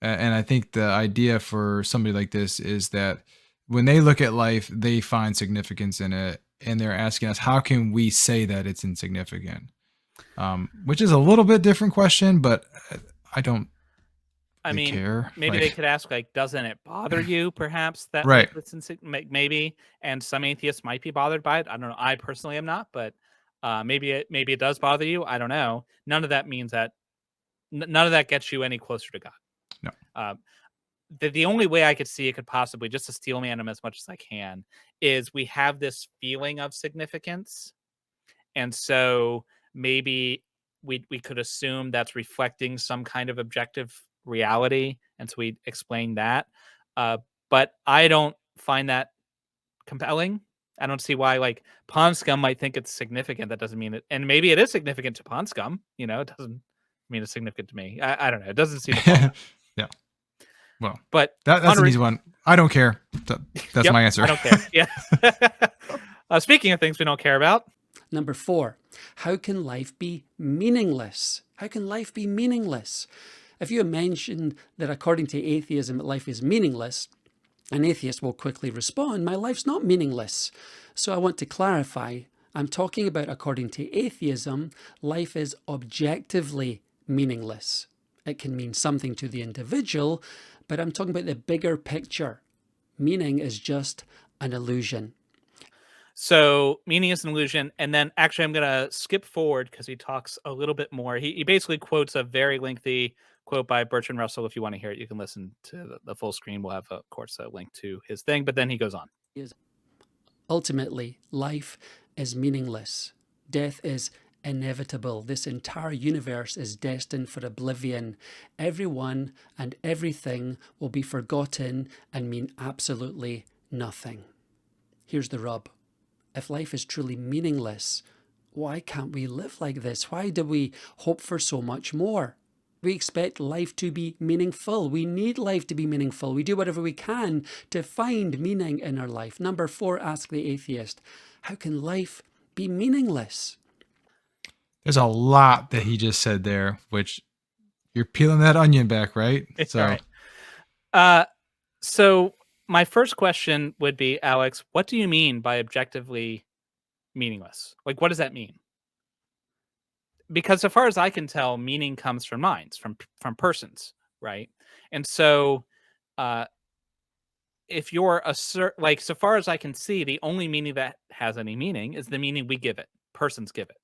[SPEAKER 2] And I think the idea for somebody like this is that when they look at life, they find significance in it. And they're asking us, how can we say that it's insignificant? Which is a little bit different question, but I don't care.
[SPEAKER 1] Maybe they could ask, like, doesn't it bother you, perhaps, that
[SPEAKER 2] right.
[SPEAKER 1] It's maybe, and some atheists might be bothered by it. I don't know. I personally am not, but maybe it does bother you. I don't know. None of that means that none of that gets you any closer to God.
[SPEAKER 2] No.
[SPEAKER 1] The only way I could see it could possibly, just to steel man him as much as I can, is we have this feeling of significance, and so maybe we could assume that's reflecting some kind of objective reality, and so we explain that. But I don't find that compelling. I don't see why, like, Pond Scum might think it's significant. That doesn't mean it, and maybe it is significant to Pond Scum. You know, it doesn't mean it's significant to me. I don't know. It doesn't seem.
[SPEAKER 2] Yeah. Well,
[SPEAKER 1] but
[SPEAKER 2] that's an easy one. I don't care. That's
[SPEAKER 1] yep,
[SPEAKER 2] my answer.
[SPEAKER 1] I don't care. Yeah. Speaking of things we don't care about.
[SPEAKER 3] Number 4, how can life be meaningless? How can life be meaningless? If you mention that according to atheism, life is meaningless, an atheist will quickly respond, my life's not meaningless. So I want to clarify, I'm talking about according to atheism, life is objectively meaningless. It can mean something to the individual, but I'm talking about the bigger picture. Meaning is just an illusion.
[SPEAKER 1] So meaning is an illusion. And then actually I'm going to skip forward because he talks a little bit more. He basically quotes a very lengthy quote by Bertrand Russell. If you want to hear it, you can listen to the full screen. We'll have, of course, a link to his thing. But then he goes on.
[SPEAKER 3] Ultimately, life is meaningless. Death is inevitable. This entire universe is destined for oblivion. Everyone and everything will be forgotten and mean absolutely nothing. Here's the rub. If life is truly meaningless, why can't we live like this? Why do we hope for so much more? We expect life to be meaningful. We need life to be meaningful. We do whatever we can to find meaning in our life. Number 4, ask the atheist, how can life be meaningless?
[SPEAKER 2] There's a lot that he just said there, which you're peeling that onion back, right?
[SPEAKER 1] So, right. So my first question would be, Alex, what do you mean by objectively meaningless? Like, what does that mean? Because so far as I can tell, meaning comes from minds, from persons, right? And so if you're like, so far as I can see, the only meaning that has any meaning is the meaning we give it, persons give it.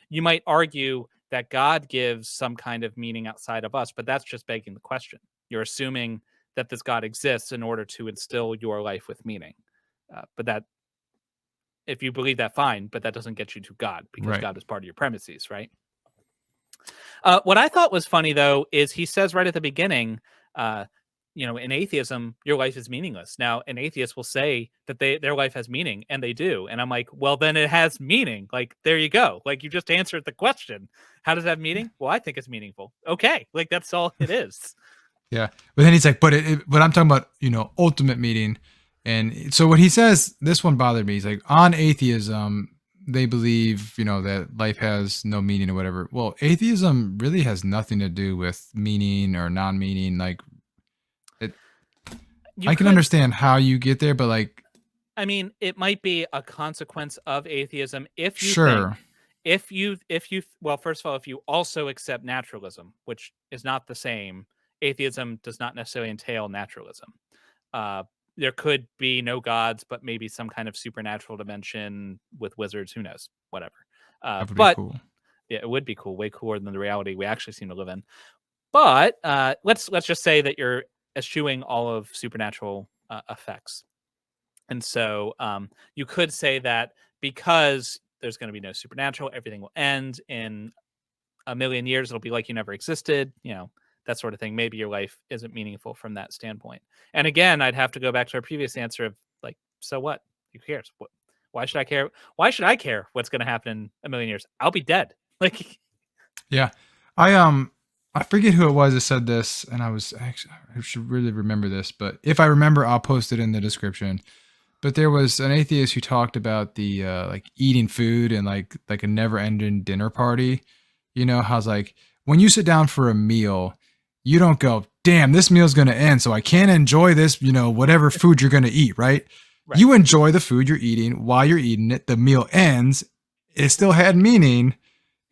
[SPEAKER 1] You might argue that God gives some kind of meaning outside of us, but that's just begging the question. You're assuming that this God exists in order to instill your life with meaning. But that, if you believe that, fine, but that doesn't get you to God, because right. God is part of your premises, right? What I thought was funny, though, is he says right at the beginning, in atheism, your life is meaningless. Now, an atheist will say that their life has meaning, and they do. And I'm like, well, then it has meaning. Like, there you go. Like, you just answered the question. How does that have meaning? Well, I think it's meaningful. Okay. Like, that's all it is.
[SPEAKER 2] Yeah. But then he's like, but I'm talking about, ultimate meaning. And so what he says, this one bothered me. He's like, on atheism, they believe, that life has no meaning or whatever. Well, atheism really has nothing to do with meaning or non-meaning. Like, it,
[SPEAKER 1] You
[SPEAKER 2] I can
[SPEAKER 1] could,
[SPEAKER 2] understand how you get there, but like,
[SPEAKER 1] I mean, it might be a consequence of atheism if you think,
[SPEAKER 2] sure,
[SPEAKER 1] well, first of all, if you also accept naturalism, which is not the same. Atheism does not necessarily entail naturalism. Uh, there could be no gods, but maybe some kind of supernatural dimension with wizards. Who knows? Whatever.
[SPEAKER 2] that would be
[SPEAKER 1] But
[SPEAKER 2] cool.
[SPEAKER 1] yeah, it would be cool, way cooler than the reality we actually seem to live in. But let's just say that you're eschewing all of supernatural effects, and so you could say that because there's going to be no supernatural, everything will end in a million years. It'll be like you never existed. That sort of thing. Maybe your life isn't meaningful from that standpoint. And again, I'd have to go back to our previous answer of like, so what? Who cares? Why should I care? Why should I care what's going to happen in a million years? I'll be dead. Like,
[SPEAKER 2] Yeah. I I forget who it was that said this, and I should really remember this, but if I remember, I'll post it in the description. But there was an atheist who talked about the like eating food and like a never-ending dinner party. How's like when you sit down for a meal, you don't go, "Damn, this meal's going to end, so I can't enjoy this, whatever food you're going to eat," right?
[SPEAKER 1] right.
[SPEAKER 2] You enjoy the food you're eating while you're eating it. The meal ends. It still had meaning,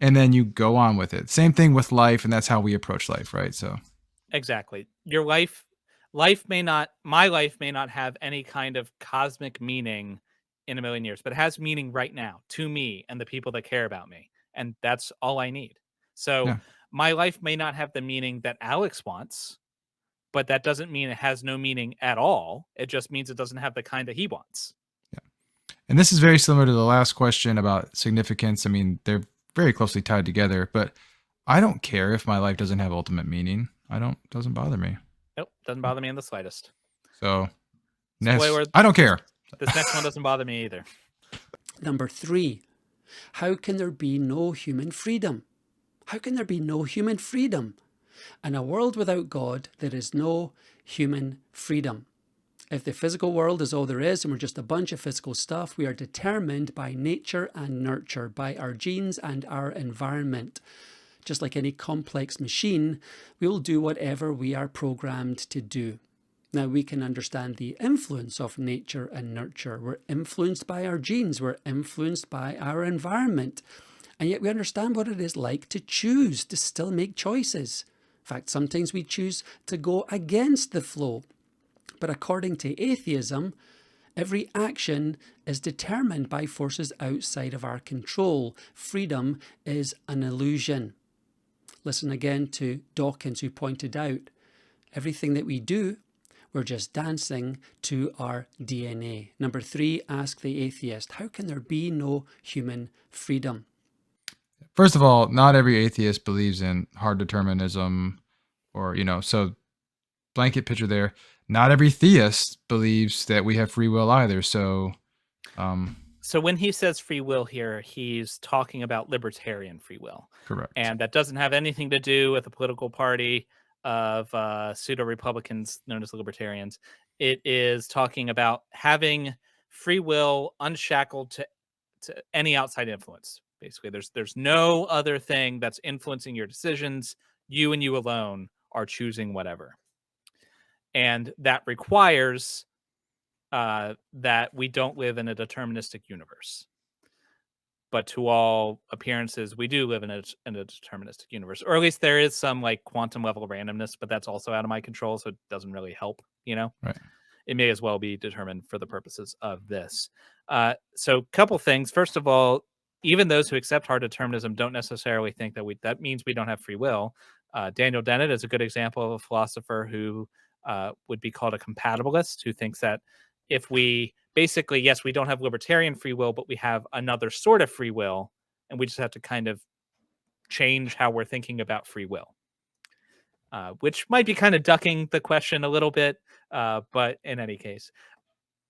[SPEAKER 2] and then you go on with it. Same thing with life, and that's how we approach life, right? So
[SPEAKER 1] Exactly. Your my life may not have any kind of cosmic meaning in a million years, but it has meaning right now to me and the people that care about me. And that's all I need. So
[SPEAKER 2] yeah.
[SPEAKER 1] my life may not have the meaning that Alex wants, but that doesn't mean it has no meaning at all. It just means it doesn't have the kind that he wants.
[SPEAKER 2] And this is very similar to the last question about significance. I mean, they're very closely tied together, but I don't care if my life doesn't have ultimate meaning. Doesn't bother me.
[SPEAKER 1] Nope, doesn't bother me in the slightest.
[SPEAKER 2] So,
[SPEAKER 1] Spoiler,
[SPEAKER 2] I don't care.
[SPEAKER 1] This next one doesn't bother me either.
[SPEAKER 3] Number 3, how can there be no human freedom? How can there be no human freedom? In a world without God, there is no human freedom. If the physical world is all there is and we're just a bunch of physical stuff, we are determined by nature and nurture, by our genes and our environment. Just like any complex machine, we'll do whatever we are programmed to do. Now, we can understand the influence of nature and nurture. We're influenced by our genes. We're influenced by our environment. And yet we understand what it is like to choose, to still make choices. In fact, sometimes we choose to go against the flow. But according to atheism, every action is determined by forces outside of our control. Freedom is an illusion. Listen again to Dawkins, who pointed out, everything that we do, we're just dancing to our DNA. Number 3, ask the atheist, how can there be no human freedom?
[SPEAKER 2] First of all, not every atheist believes in hard determinism or, so blanket picture there. Not every theist believes that we have free will either. So,
[SPEAKER 1] So when he says free will here, he's talking about libertarian free will.
[SPEAKER 2] correct.
[SPEAKER 1] And that doesn't have anything to do with a political party of pseudo-Republicans known as libertarians. It is talking about having free will unshackled to any outside influence. Basically, there's no other thing that's influencing your decisions. You and you alone are choosing whatever. And that requires that we don't live in a deterministic universe. But to all appearances, we do live in a deterministic universe, or at least there is some like quantum level of randomness, but that's also out of my control, so it doesn't really help.
[SPEAKER 2] Right.
[SPEAKER 1] It may as well be determined for the purposes of this. So, a couple things. First of all, even those who accept hard determinism don't necessarily think that means we don't have free will. Daniel Dennett is a good example of a philosopher who would be called a compatibilist, who thinks that if we basically, yes, we don't have libertarian free will, but we have another sort of free will, and we just have to kind of change how we're thinking about free will, which might be kind of ducking the question a little bit. But in any case,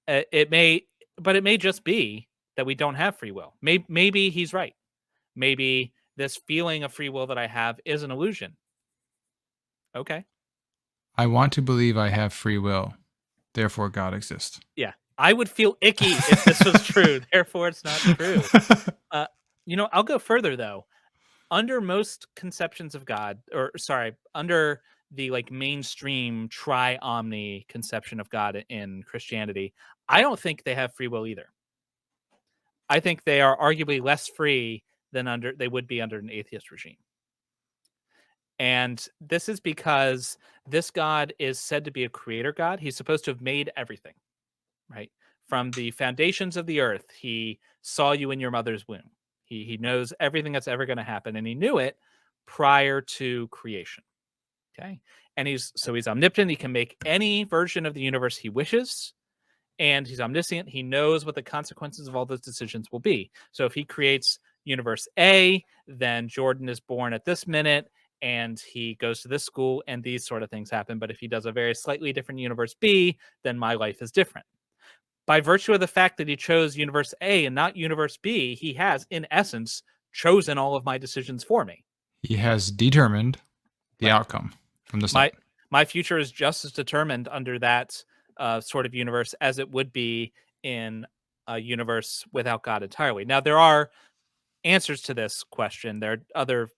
[SPEAKER 1] it may just be that we don't have free will. Maybe he's right. Maybe this feeling of free will that I have is an illusion. Okay.
[SPEAKER 2] I want to believe I have free will. Therefore, God exists.
[SPEAKER 1] Yeah, I would feel icky if this was true. Therefore, it's not true. I'll go further though. Under most conceptions of God, or sorry, under the like mainstream tri-omni conception of God in Christianity, I don't think they have free will either. I think they are arguably less free than they would be under an atheist regime. And this is because this God is said to be a creator God. He's supposed to have made everything, right? From the foundations of the earth, he saw you in your mother's womb. He knows everything that's ever going to happen, and he knew it prior to creation. Okay. And he's omnipotent. He can make any version of the universe he wishes. And he's omniscient. He knows what the consequences of all those decisions will be. So if he creates universe A, then Jordan is born at this minute and he goes to this school and these sort of things happen. But if he does a very slightly different universe B, then my life is different. By virtue of the fact that he chose universe A and not universe B, he has, in essence, chosen all of my decisions for me.
[SPEAKER 2] He has determined the outcome from the start.
[SPEAKER 1] My future is just as determined under that sort of universe as it would be in a universe without God entirely. Now, there are answers to this question. There are other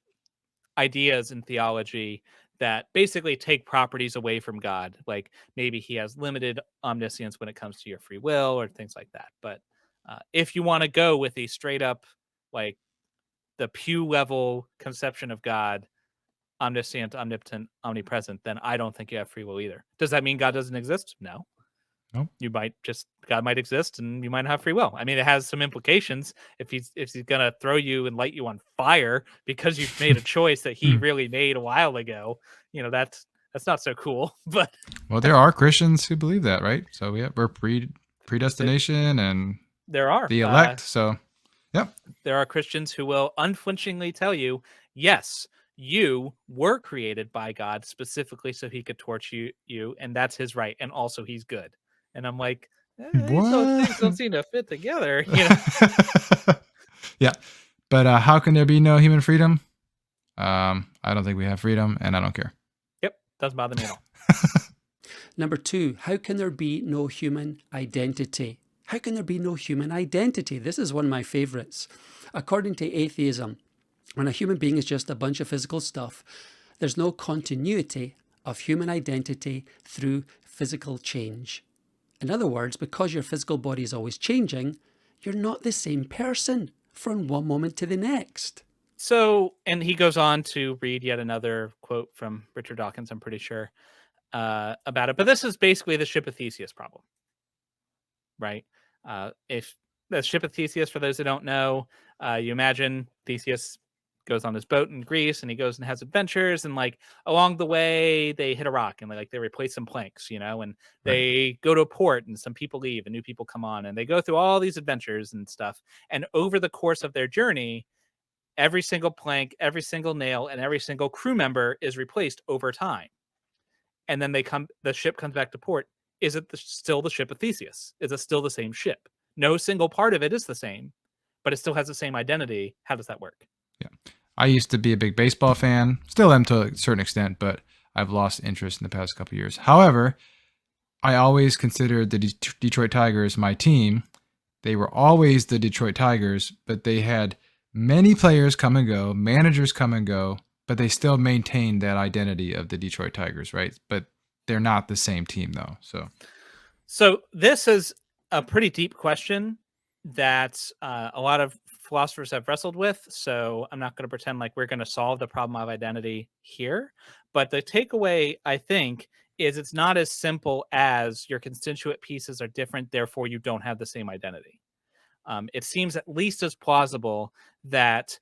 [SPEAKER 1] ideas in theology that basically take properties away from God. Like maybe he has limited omniscience when it comes to your free will or things like that. But if you want to go with a straight up, like the pew level conception of God, omniscient, omnipotent, omnipresent, then I don't think you have free will either. Does that mean God doesn't exist? No.
[SPEAKER 2] Nope.
[SPEAKER 1] God might exist and you might have free will. I mean, it has some implications. If he's gonna throw you and light you on fire because you've made a choice that he really made a while ago, that's not so cool. But
[SPEAKER 2] well, there are Christians who believe that, right? So we're predestination and
[SPEAKER 1] there are
[SPEAKER 2] the elect. So yep.
[SPEAKER 1] There are Christians who will unflinchingly tell you, yes, you were created by God specifically so he could torch you, and that's his right. And also he's good. And I'm like, things don't seem to fit together.
[SPEAKER 2] Yeah. But how can there be no human freedom? I don't think we have freedom, and I don't care.
[SPEAKER 1] Yep. Doesn't bother me at all.
[SPEAKER 3] Number 2, how can there be no human identity? How can there be no human identity? This is one of my favorites. According to atheism, when a human being is just a bunch of physical stuff, there's no continuity of human identity through physical change. In other words, because your physical body is always changing, you're not the same person from one moment to the next.
[SPEAKER 1] So, and he goes on to read yet another quote from Richard Dawkins, I'm pretty sure, about it. But this is basically the ship of Theseus problem, right? If the ship of Theseus, for those who don't know, you imagine Theseus goes on his boat in Greece and he goes and has adventures, and like along the way they hit a rock and they replace some planks, and they go to a port and some people leave and new people come on, and they go through all these adventures and stuff. And over the course of their journey, every single plank, every single nail, and every single crew member is replaced over time. And then the ship comes back to port. Is it still the ship of Theseus? Is it still the same ship? No single part of it is the same, but it still has the same identity. How does that work?
[SPEAKER 2] Yeah. I used to be a big baseball fan, still am to a certain extent, but I've lost interest in the past couple of years. However, I always considered the Detroit Tigers my team. They were always the Detroit Tigers, but they had many players come and go, managers come and go, but they still maintained that identity of the Detroit Tigers, right? But they're not the same team though.
[SPEAKER 1] So this is a pretty deep question that a lot of philosophers have wrestled with. So I'm not going to pretend like we're going to solve the problem of identity here. But the takeaway, I think, is it's not as simple as your constituent pieces are different, therefore you don't have the same identity. It seems at least as plausible that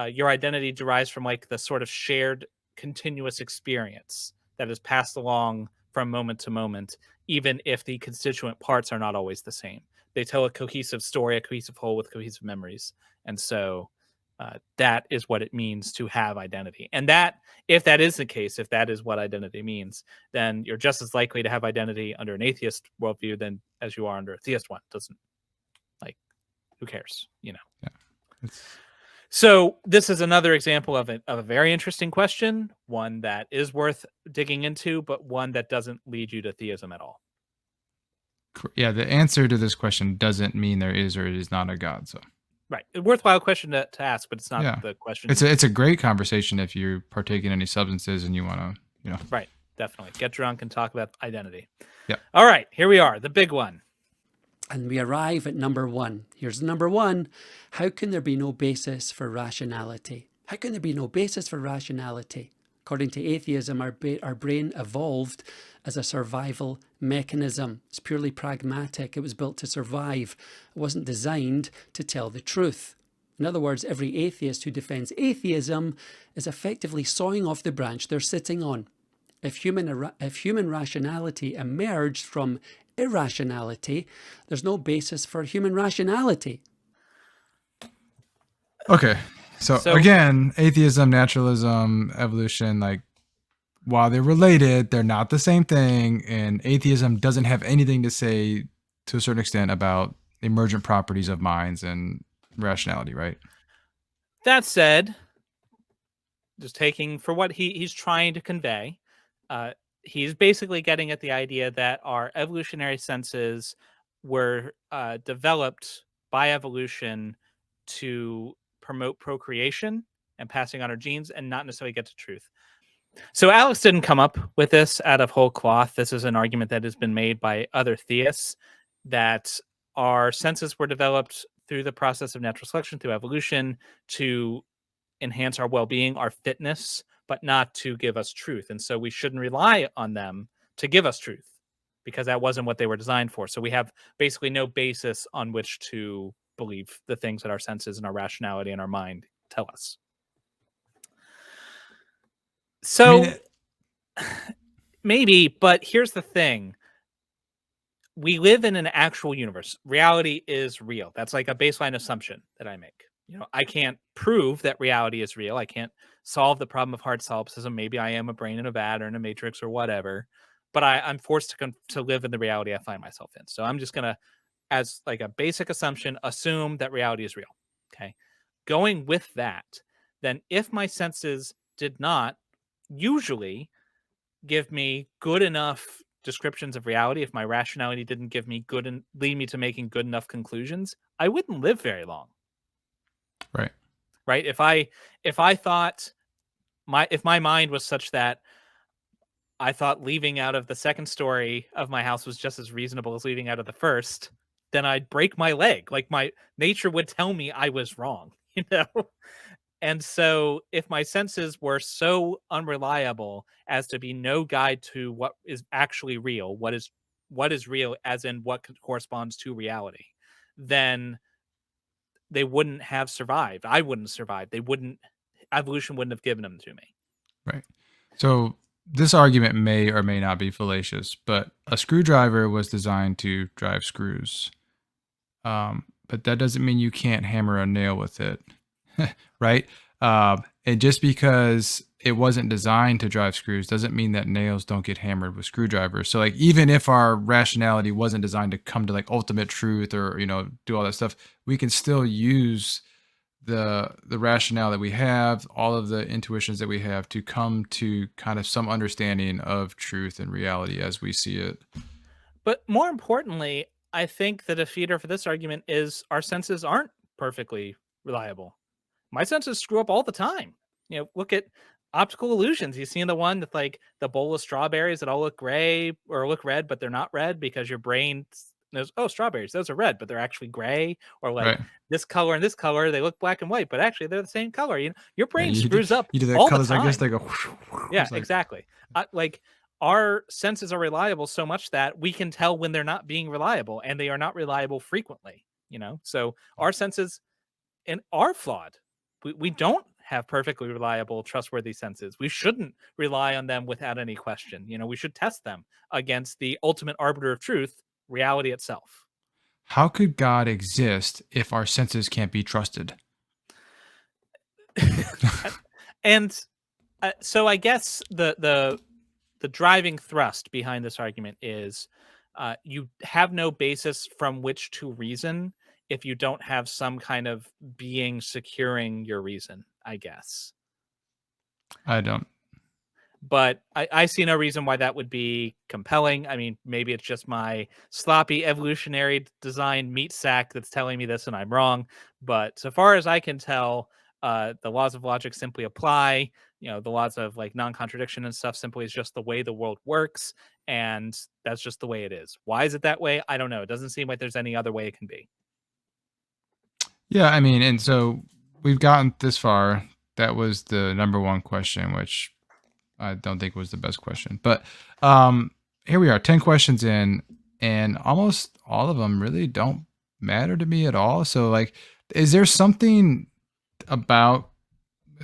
[SPEAKER 1] your identity derives from like the sort of shared continuous experience that is passed along from moment to moment, even if the constituent parts are not always the same. They tell a cohesive story, a cohesive whole with cohesive memories. And so that is what it means to have identity. And that, if that is the case, if that is what identity means, then you're just as likely to have identity under an atheist worldview than as you are under a theist one. Doesn't, like, who cares,
[SPEAKER 2] Yeah.
[SPEAKER 1] So this is another example of a very interesting question, one that is worth digging into, but one that doesn't lead you to theism at all.
[SPEAKER 2] Yeah, the answer to this question doesn't mean there is or is not a God. So
[SPEAKER 1] Right. A worthwhile question to ask, but it's not
[SPEAKER 2] yeah,
[SPEAKER 1] the question.
[SPEAKER 2] it's a great conversation if you partake in any substances and you want to, you know.
[SPEAKER 1] Right. Definitely. Get drunk and talk about identity.
[SPEAKER 2] Yeah.
[SPEAKER 1] All right. Here we are. The big one.
[SPEAKER 3] And we arrive at number one. Here's number one. How can there be no basis for rationality? How can there be no basis for rationality? According to atheism, our brain evolved as a survival mechanism. It's purely pragmatic. It was built to survive. It wasn't designed to tell the truth. In other words, every atheist who defends atheism is effectively sawing off the branch they're sitting on. If human rationality emerged from irrationality, there's no basis for human rationality.
[SPEAKER 2] Okay. So again, atheism, naturalism, evolution, like while they're related, they're not the same thing. And atheism doesn't have anything to say to a certain extent about emergent properties of minds and rationality, right?
[SPEAKER 1] That said, just taking for what he's trying to convey, he's basically getting at the idea that our evolutionary senses were developed by evolution to promote procreation and passing on our genes and not necessarily get to truth. So Alex didn't come up with this out of whole cloth. This is an argument that has been made by other theists, that our senses were developed through the process of natural selection, through evolution, to enhance our well-being, our fitness, but not to give us truth. And so we shouldn't rely on them to give us truth, because that wasn't what they were designed for. So we have basically no basis on which to believe the things that our senses and our rationality and our mind tell us. So maybe, but here's the thing. We live in an actual universe. Reality is real. That's like a baseline assumption that I make. You know, I can't prove that reality is real. I can't solve the problem of hard solipsism. Maybe I am a brain in a vat or in a matrix or whatever, but I'm forced to live in the reality I find myself in. So I'm just going to, as like a basic assumption, assume that reality is real. Okay. Going with that, then if my senses did not usually give me good enough descriptions of reality, if my rationality didn't give me good and lead me to making good enough conclusions, I wouldn't live very long. Right. If I thought if my mind was such that I thought leaving out of the second story of my house was just as reasonable as leaving out of the first, then I'd break my leg. Like my nature would tell me I was wrong, you know? And so if my senses were so unreliable as to be no guide to what is actually real, what is real as in what corresponds to reality, then they wouldn't have survived. I wouldn't survive. Evolution wouldn't have given them to me.
[SPEAKER 2] Right. So this argument may or may not be fallacious, but a screwdriver was designed to drive screws. But that doesn't mean you can't hammer a nail with it, right? And just because it wasn't designed to drive screws doesn't mean that nails don't get hammered with screwdrivers. So like, even if our rationality wasn't designed to come to like ultimate truth or, you know, do all that stuff, we can still use the rationale that we have, all of the intuitions that we have to come to kind of some understanding of truth and reality as we see it.
[SPEAKER 1] But more importantly, I think the defeater for this argument is our senses aren't perfectly reliable. My senses screw up all the time. You know, look at optical illusions. You've seen the one with like the bowl of strawberries that all look gray or look red, but they're not red because your brain knows, oh, strawberries, those are red, but they're actually gray. Or like this color and this color, they look black and white, but actually they're the same color. You know, your brain screws up
[SPEAKER 2] you do
[SPEAKER 1] all
[SPEAKER 2] colors
[SPEAKER 1] the time.
[SPEAKER 2] Like this, they go.
[SPEAKER 1] Yeah, exactly. Like our senses are reliable so much that we can tell when they're not being reliable, and they are not reliable frequently. You know, so our senses are flawed. We don't have perfectly reliable, trustworthy senses. We shouldn't rely on them without any question. You know, we should test them against the ultimate arbiter of truth, reality itself.
[SPEAKER 2] How could God exist if our senses can't be trusted?
[SPEAKER 1] And so I guess the driving thrust behind this argument is you have no basis from which to reason if you don't have some kind of being securing your reason, I guess.
[SPEAKER 2] I don't.
[SPEAKER 1] but I see no reason why that would be compelling. I mean, maybe it's just my sloppy evolutionary design meat sack that's telling me this and I'm wrong. But so far as I can tell, the laws of logic simply apply. The laws of like non-contradiction and stuff simply is just the way the world works. And that's just the way it is. Why is it that way? I don't know. It doesn't seem like there's any other way it can be.
[SPEAKER 2] Yeah, I mean, and so we've gotten this far. That was the number one question, which I don't think was the best question. But here we are, 10 questions in, and almost all of them really don't matter to me at all. So, like, is there something about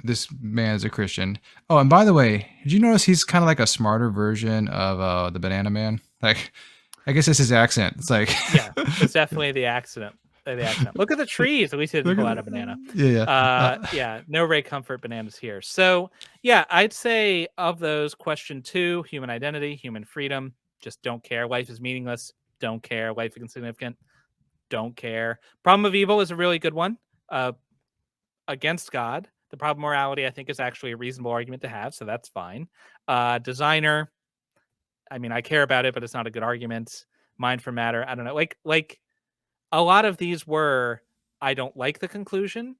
[SPEAKER 2] this man as a Christian? Oh, and by the way, did you notice he's kind of like a smarter version of the Banana Man? Like, I guess it's his accent. It's like,
[SPEAKER 1] yeah, it's definitely the accident. Look at the trees. At least he didn't pull out a banana.
[SPEAKER 2] Yeah.
[SPEAKER 1] No Ray Comfort bananas here. So yeah, I'd say of those, question 2, human identity, human freedom, just don't care. Life is meaningless. Don't care. Life is insignificant. Don't care. Problem of evil is a really good one. Against God. The problem of morality, I think, is actually a reasonable argument to have, so that's fine. Designer, I mean, I care about it, but it's not a good argument. Mind for matter, I don't know. Like a lot of these were, I don't like the conclusion,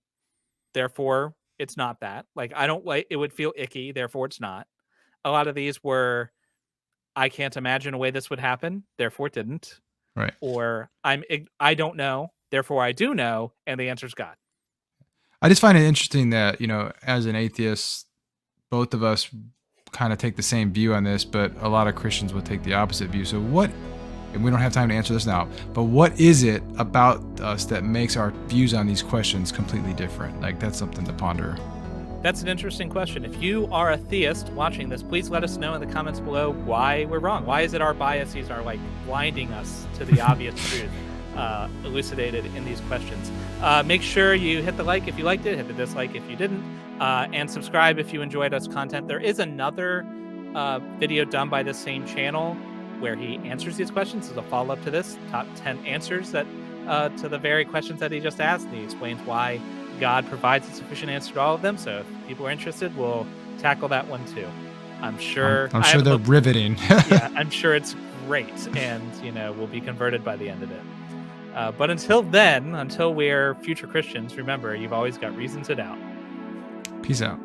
[SPEAKER 1] therefore it's not that. Like, I don't like, it would feel icky, therefore it's not. A lot of these were, I can't imagine a way this would happen, therefore it didn't.
[SPEAKER 2] Right.
[SPEAKER 1] Or I don't know, therefore I do know, and the answer's God.
[SPEAKER 2] I just find it interesting that, as an atheist, both of us kind of take the same view on this, but a lot of Christians would take the opposite view. So and we don't have time to answer this now, but what is it about us that makes our views on these questions completely different? Like, that's something to ponder.
[SPEAKER 1] That's an interesting question. If you are a theist watching this, please let us know in the comments below why we're wrong. Why is it our biases are like blinding us to the obvious truth elucidated in these questions? Make sure you hit the like if you liked it, hit the dislike if you didn't, and subscribe if you enjoyed us content. There is another video done by the same channel where he answers these questions as a follow-up to this, top 10 answers that to the very questions that he just asked. And he explains why God provides a sufficient answer to all of them. So if people are interested, we'll tackle that one too. I'm sure
[SPEAKER 2] they're riveting.
[SPEAKER 1] Yeah, I'm sure it's great, and we'll be converted by the end of it. But until then, until we're future Christians, remember, you've always got reason to doubt.
[SPEAKER 2] Peace out.